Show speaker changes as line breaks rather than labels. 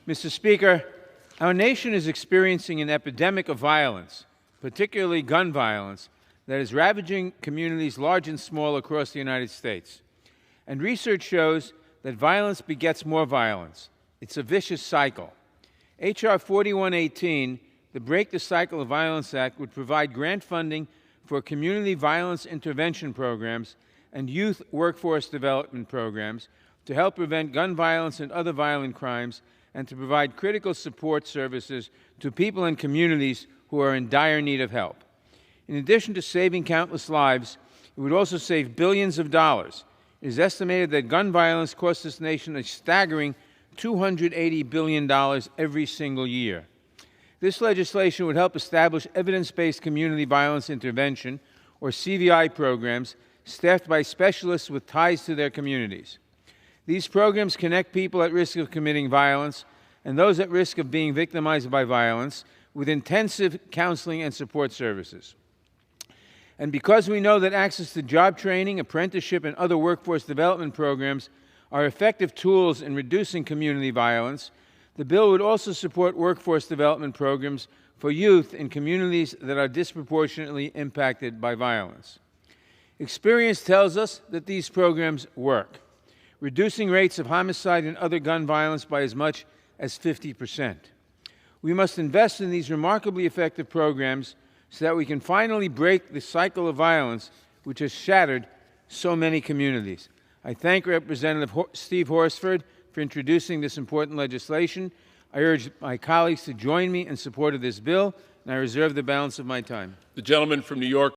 Mr. Speaker, our nation is experiencing an epidemic of violence, particularly gun violence, that is ravaging communities large and small across the United States. And research shows that violence begets more violence. It's a vicious cycle. H.R. 4118, the Break the Cycle of Violence Act, would provide grant funding for community violence intervention programs and youth workforce development programs to help prevent gun violence and other violent crimes, and to provide critical support services to people and communities who are in dire need of help. In addition to saving countless lives, it would also save billions of dollars. It is estimated that gun violence costs this nation a staggering $280 billion every single year. This legislation would help establish evidence-based community violence intervention, or CVI programs, staffed by specialists with ties to their communities. These programs connect people at risk of committing violence and those at risk of being victimized by violence with intensive counseling and support services. And because we know that access to job training, apprenticeship, and other workforce development programs are effective tools in reducing community violence, the bill would also support workforce development programs for youth in communities that are disproportionately impacted by violence. Experience tells us that these programs work, reducing rates of homicide and other gun violence by as much as 50%. We must invest in these remarkably effective programs so that we can finally break the cycle of violence which has shattered so many communities. I thank Representative Steve Horsford for introducing this important legislation. I urge my colleagues to join me in support of this bill, and I reserve the balance of my time.
The gentleman from New York.